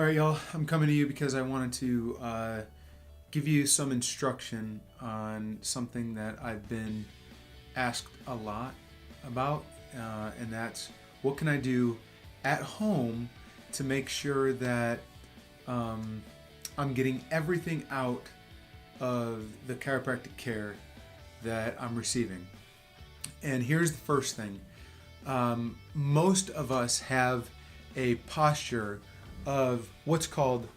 right, y'all, I'm coming to you because I wanted to give you some instruction on something that I've been asked a lot about, and that's what can I do at home to make sure that I'm getting everything out of the chiropractic care that I'm receiving. And here's the first thing. Most of us have a posture of what's called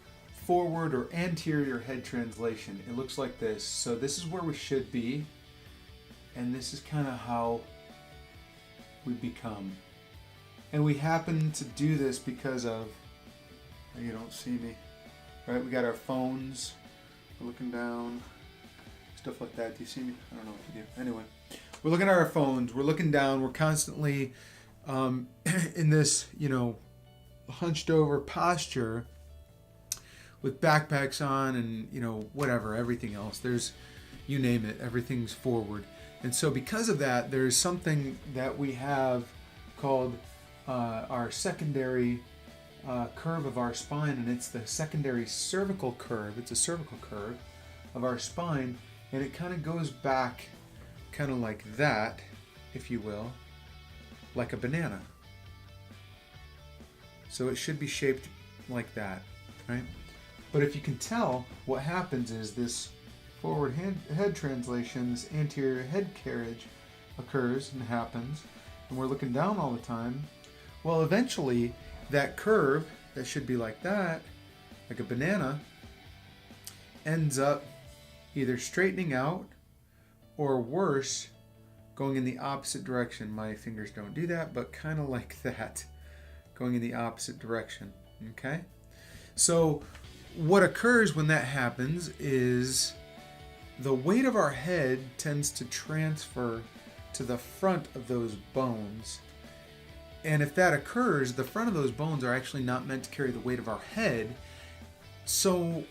forward or anterior head translation. It looks like this. So this is where we should be, and this is kind of how we become. And we happen to do this because of, you don't see me, right? We got our phones, we're looking down, stuff like that. Do you see me? I don't know if you do. Anyway, we're looking at our phones, we're looking down, we're constantly in this, hunched over posture with backpacks on and, whatever, everything else. There's, you name it, everything's forward. And so because of that, there's something that we have called our secondary curve of our spine, and it's the secondary cervical curve. It's a cervical curve of our spine, and it kind of goes back kind of like that, if you will, like a banana. So it should be shaped like that, right? But if you can tell, what happens is this forward head translation, this anterior head carriage occurs and happens, and we're looking down all the time. Well, eventually, that curve that should be like that, like a banana, ends up either straightening out or worse, going in the opposite direction. My fingers don't do that, but kind of like that, going in the opposite direction, okay? So what occurs when that happens is the weight of our head tends to transfer to the front of those bones. And if that occurs, the front of those bones are actually not meant to carry the weight of our head. So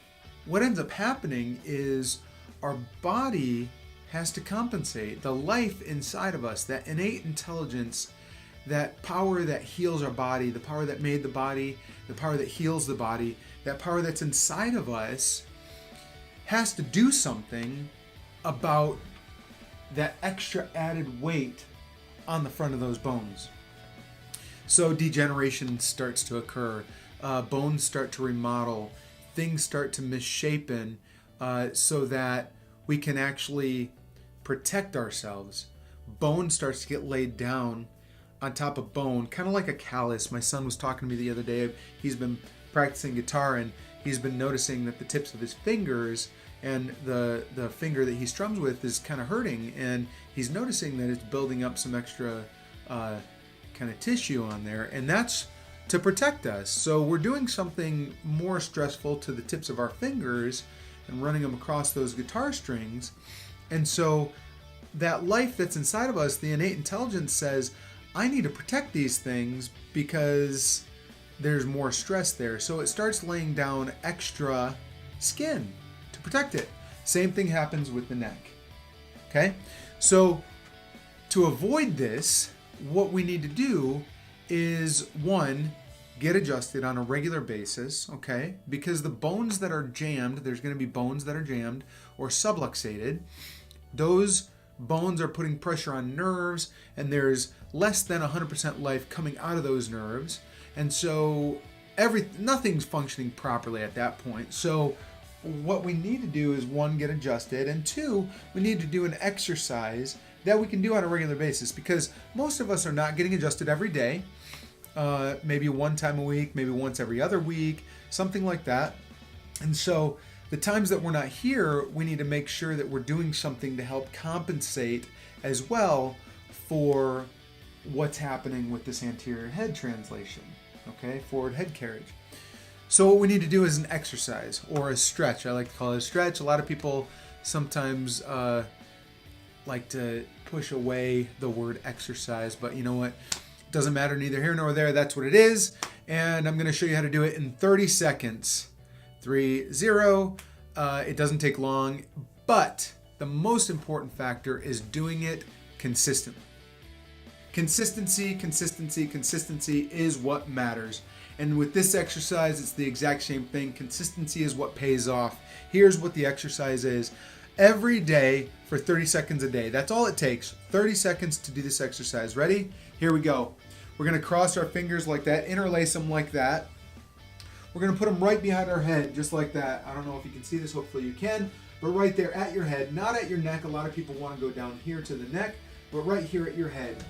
what ends up happening is our body has to compensate. The life inside of us, that innate intelligence, that power that heals our body, the power that made the body, the power that heals the body, that power that's inside of us has to do something about that extra added weight on the front of those bones. So degeneration starts to occur, bones start to remodel, things start to misshapen, so that we can actually protect ourselves. Bone starts to get laid down on top of bone, kind of like a callus. My son was talking to me the other day. He's been practicing guitar, and he's been noticing that the tips of his fingers and the finger that he strums with is kind of hurting, and he's noticing that it's building up some extra kind of tissue on there, and that's to protect us. So we're doing something more stressful to the tips of our fingers and running them across those guitar strings. And so that life that's inside of us, the innate intelligence, says, I need to protect these things because there's more stress there. So it starts laying down extra skin to protect it. Same thing happens with the neck. Okay? So to avoid this, what we need to do is, one, get adjusted on a regular basis, okay? Because the bones that are jammed, there's going to be bones that are jammed or subluxated. Those bones are putting pressure on nerves, and there's less than 100% life coming out of those nerves. And so nothing's functioning properly at that point. So what we need to do is, one, get adjusted, and two, we need to do an exercise that we can do on a regular basis, because most of us are not getting adjusted every day. Maybe one time a week, maybe once every other week, something like that. And so the times that we're not here, we need to make sure that we're doing something to help compensate as well for what's happening with this anterior head translation, okay, forward head carriage. So what we need to do is an exercise or a stretch. I like to call it a stretch. A lot of people sometimes like to push away the word exercise, but you know what? It doesn't matter, neither here nor there. That's what it is. And I'm going to show you how to do it in 30 seconds. 3, 0. It doesn't take long, but the most important factor is doing it consistently. Consistency is what matters. And with this exercise, it's the exact same thing. Consistency is what pays off. Here's what the exercise is. Every day for 30 seconds a day. That's all it takes. 30 seconds to do this exercise. Ready? Here we go. We're going to cross our fingers like that, interlace them like that. We're going to put them right behind our head, just like that. I don't know if you can see this. Hopefully you can. But right there at your head, not at your neck. A lot of people want to go down here to the neck, but right here at your head.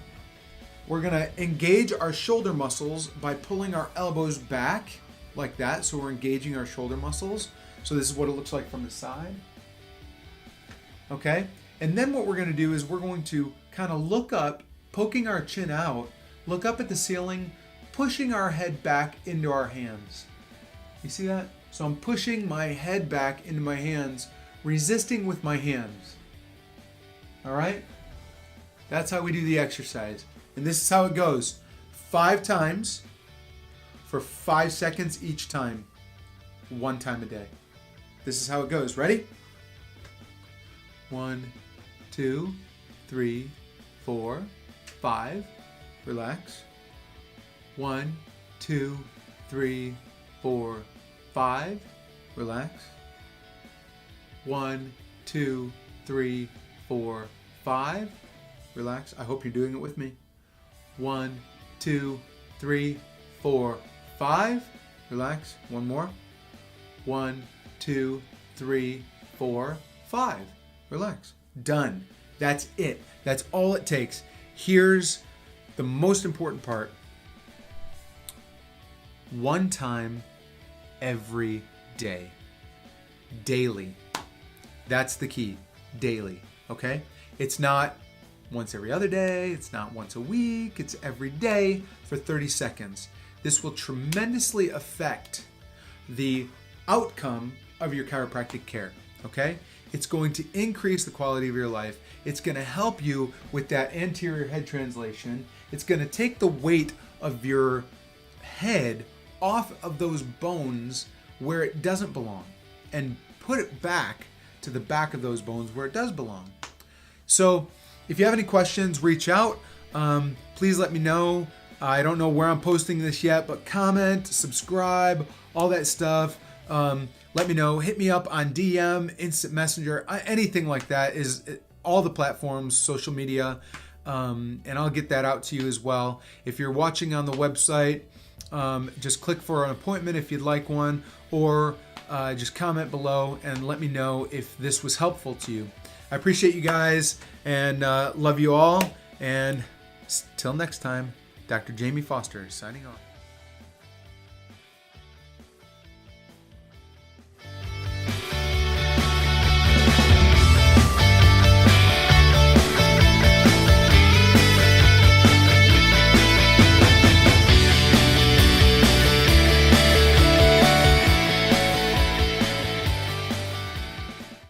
We're going to engage our shoulder muscles by pulling our elbows back like that. So we're engaging our shoulder muscles. So this is what it looks like from the side. Okay? And then what we're going to do is we're going to kind of look up, poking our chin out, look up at the ceiling, pushing our head back into our hands. You see that? So I'm pushing my head back into my hands, resisting with my hands. All right? That's how we do the exercise. And this is how it goes. 5 times for 5 seconds each time. 1 time a day. This is how it goes. Ready? 1, 2, 3, 4, 5. Relax. 1, 2, 3, 4, 5. Relax. 1, 2, 3, 4, 5. Relax. I hope you're doing it with me. 1, 2, 3, 4, 5. Relax. One more. 1, 2, 3, 4, 5. Relax. Done. That's it. That's all it takes. Here's the most important part. 1 time every day. Daily. That's the key. Daily. Okay? It's not once every other day. It's not once a week. It's every day for 30 seconds. This will tremendously affect the outcome of your chiropractic care. Okay? It's going to increase the quality of your life. It's going to help you with that anterior head translation. It's going to take the weight of your head off of those bones where it doesn't belong and put it back to the back of those bones where it does belong. So if you have any questions, reach out. Please let me know. I don't know where I'm posting this yet, but comment, subscribe, all that stuff. Let me know. Hit me up on DM, Instant Messenger, anything like that. Is all the platforms, social media, and I'll get that out to you as well. If you're watching on the website, just click for an appointment if you'd like one, or just comment below and let me know if this was helpful to you. I appreciate you guys and love you all. And till next time, Dr. Jamie Foster signing off.